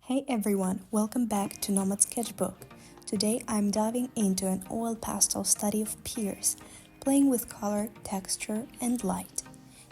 Hey everyone, welcome back to Nomad Sketchbook. Today I'm diving into an oil pastel study of Pears, playing with color, texture, and light.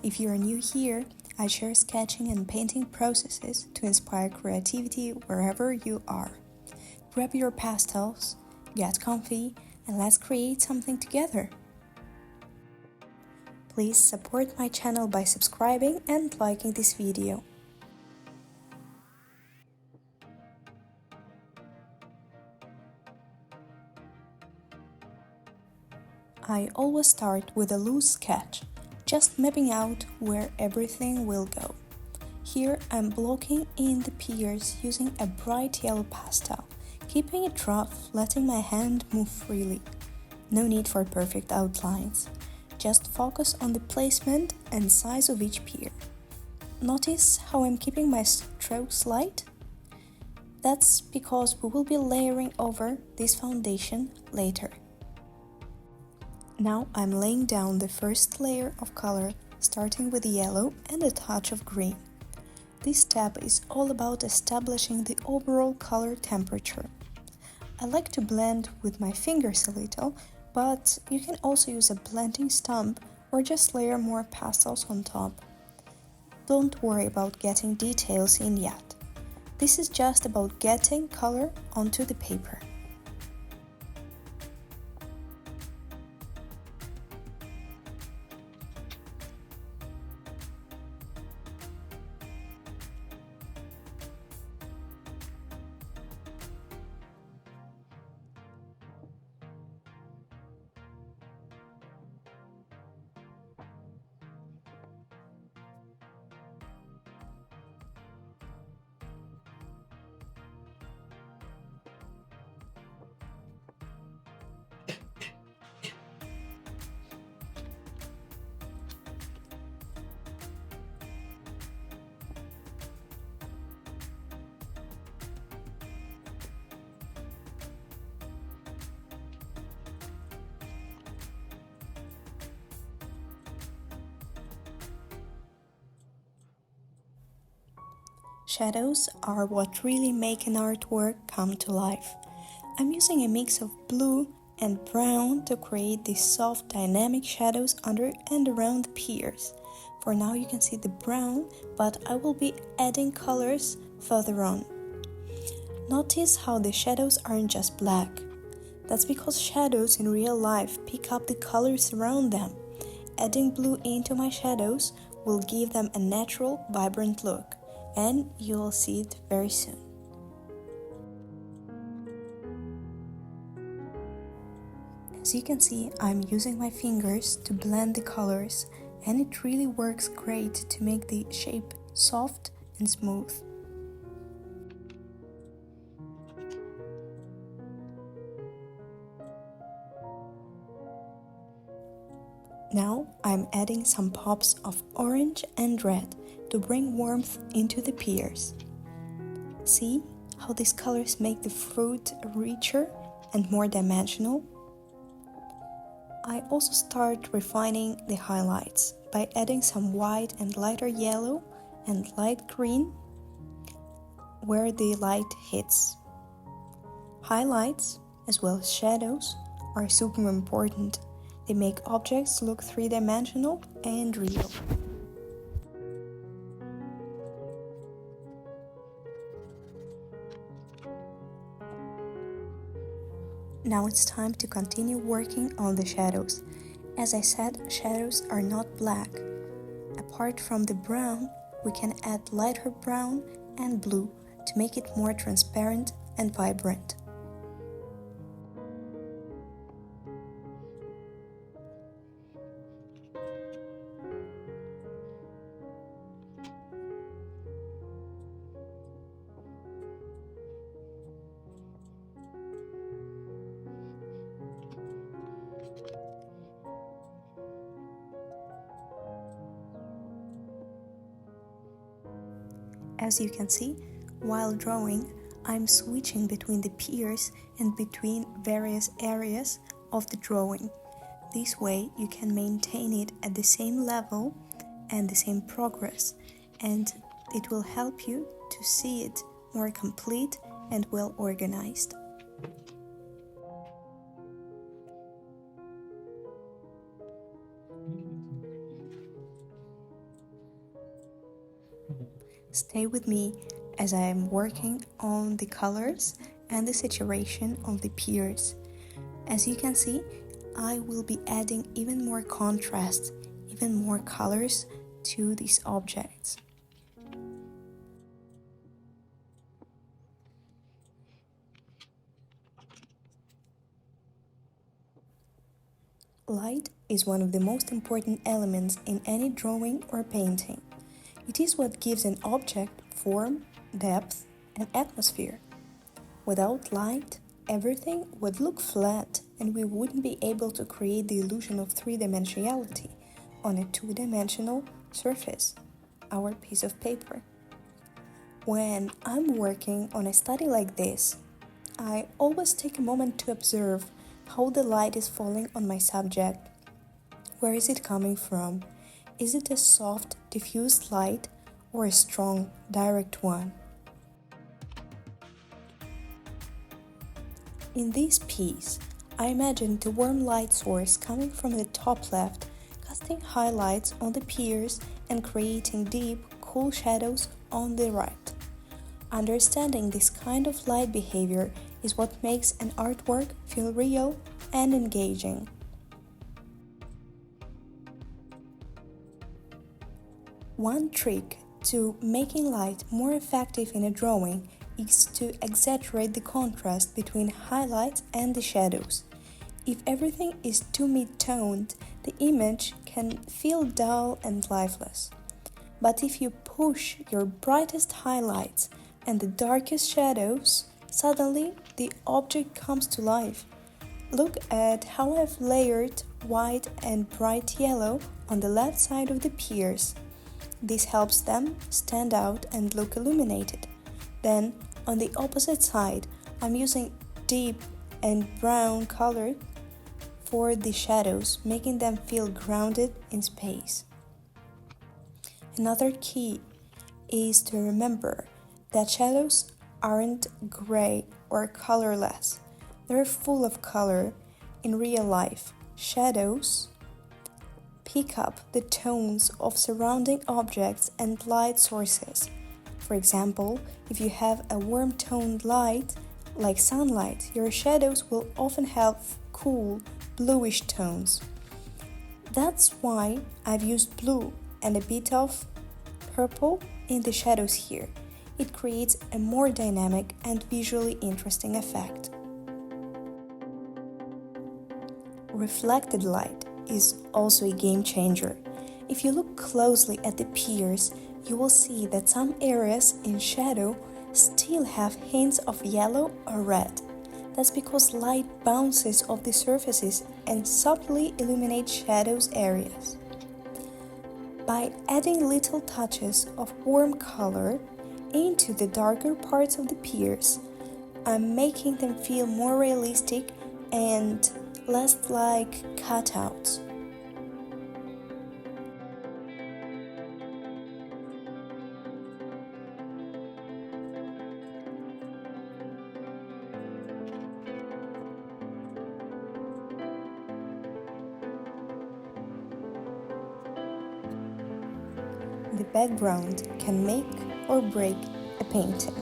If you're new here, I share sketching and painting processes to inspire creativity wherever you are. Grab your pastels, get comfy, and let's create something together. Please support my channel by subscribing and liking this video. I always start with a loose sketch, just mapping out where everything will go. Here I'm blocking in the pears using a bright yellow pastel, keeping it rough, letting my hand move freely. No need for perfect outlines. Just focus on the placement and size of each pear. Notice how I'm keeping my strokes light? That's because we will be layering over this foundation later. Now I'm laying down the first layer of color, starting with yellow and a touch of green. This step is all about establishing the overall color temperature. I like to blend with my fingers a little, but you can also use a blending stump or just layer more pastels on top. Don't worry about getting details in yet. This is just about getting color onto the paper. Shadows are what really make an artwork come to life. I'm using a mix of blue and brown to create these soft dynamic shadows under and around the pears. For now you can see the brown, but I will be adding colors further on. Notice how the shadows aren't just black. That's because shadows in real life pick up the colors around them. Adding blue into my shadows will give them a natural, vibrant look. And you'll see it very soon. As you can see, I'm using my fingers to blend the colors, and it really works great to make the shape soft and smooth. Now I'm adding some pops of orange and red to bring warmth into the pears. See how these colors make the fruit richer and more dimensional? I also start refining the highlights by adding some white and lighter yellow and light green where the light hits. Highlights, as well as shadows, are super important. They make objects look three-dimensional and real. Now it's time to continue working on the shadows. As I said, shadows are not black. Apart from the brown, we can add lighter brown and blue to make it more transparent and vibrant. As you can see, while drawing, I'm switching between the pears and between various areas of the drawing. This way you can maintain it at the same level and the same progress, and it will help you to see it more complete, and well organized. Stay with me as I am working on the colors and the saturation of the pears. As you can see, I will be adding even more contrast, even more colors to these objects. Light is one of the most important elements in any drawing or painting. It is what gives an object form, depth, and atmosphere. Without light, everything would look flat and we wouldn't be able to create the illusion of three-dimensionality on a two-dimensional surface, our piece of paper. When I'm working on a study like this, I always take a moment to observe how the light is falling on my subject. Where is it coming from? Is it a soft, diffused light or a strong, direct one? In this piece, I imagined the warm light source coming from the top left, casting highlights on the pears and creating deep, cool shadows on the right. Understanding this kind of light behavior is what makes an artwork feel real and engaging. One trick to making light more effective in a drawing is to exaggerate the contrast between highlights and the shadows. If everything is too mid-toned, the image can feel dull and lifeless. But if you push your brightest highlights and the darkest shadows, suddenly the object comes to life. Look at how I've layered white and bright yellow on the left side of the pears. This helps them stand out and look illuminated. Then, on the opposite side, I'm using deep and brown color for the shadows, making them feel grounded in space. Another key is to remember that shadows aren't gray or colorless. They're full of color. In real life, shadows pick up the tones of surrounding objects and light sources. For example, if you have a warm-toned light, like sunlight, your shadows will often have cool, bluish tones. That's why I've used blue and a bit of purple in the shadows here. It creates a more dynamic and visually interesting effect. Reflected light is also a game changer. If you look closely at the pears, you will see that some areas in shadow still have hints of yellow or red. That's because light bounces off the surfaces and subtly illuminates shadows areas. By adding little touches of warm color into the darker parts of the pears, I'm making them feel more realistic and less like cutouts. The background can make or break a painting.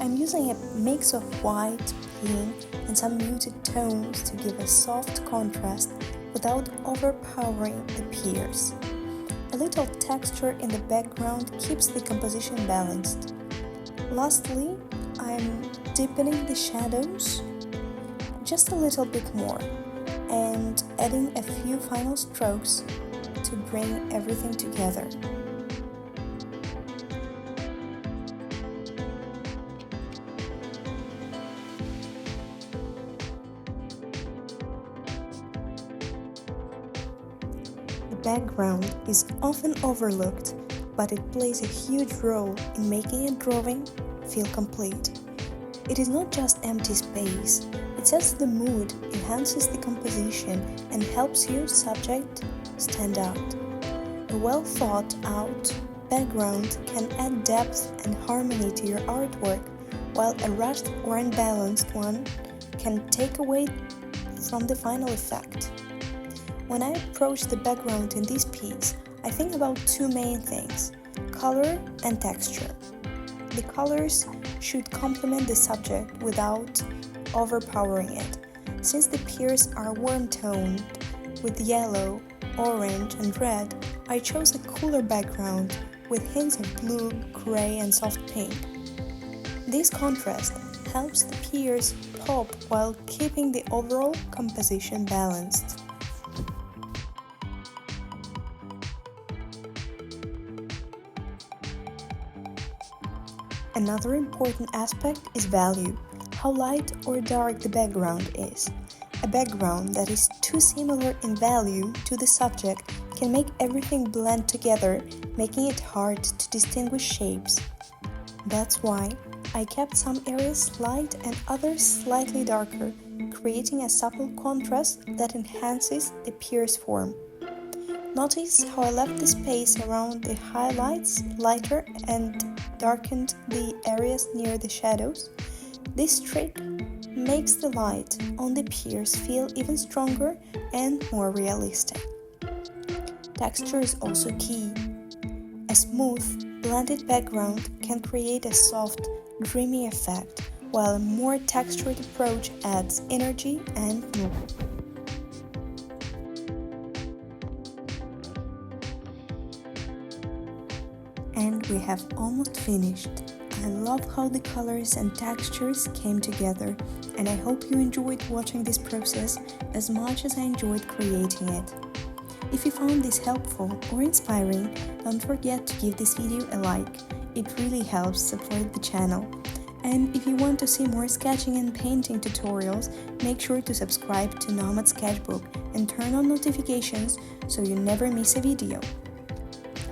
I'm using a mix of white, pink, and some muted tones to give a soft contrast without overpowering the pears. A little texture in the background keeps the composition balanced. Lastly, I'm deepening the shadows just a little bit more and adding a few final strokes to bring everything together. The background is often overlooked, but it plays a huge role in making a drawing feel complete. It is not just empty space, it sets the mood, enhances the composition, and helps your subject stand out. A well thought out background can add depth and harmony to your artwork, while a rushed or unbalanced one can take away from the final effect. When I approach the background in this piece, I think about two main things: color and texture. The colors should complement the subject without overpowering it. Since the pears are warm-toned with yellow, orange and red, I chose a cooler background with hints of blue, gray and soft pink. This contrast helps the pears pop while keeping the overall composition balanced. Another important aspect is value, how light or dark the background is. A background that is too similar in value to the subject can make everything blend together, making it hard to distinguish shapes. That's why I kept some areas light and others slightly darker, creating a subtle contrast that enhances the pear's form. Notice how I left the space around the highlights lighter and darkened the areas near the shadows. This trick makes the light on the pears feel even stronger and more realistic. Texture is also key. A smooth, blended background can create a soft, dreamy effect, while a more textured approach adds energy and mood. And we have almost finished. I love how the colors and textures came together, and I hope you enjoyed watching this process as much as I enjoyed creating it. If you found this helpful or inspiring, don't forget to give this video a like. It really helps support the channel. And if you want to see more sketching and painting tutorials, make sure to subscribe to Nomad Sketchbook and turn on notifications so you never miss a video.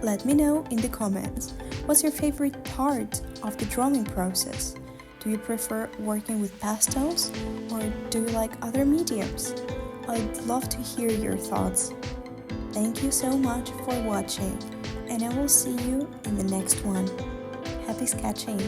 Let me know in the comments, what's your favorite part of the drawing process? Do you prefer working with pastels or do you like other mediums? I'd love to hear your thoughts. Thank you so much for watching, and I will see you in the next one. Happy sketching!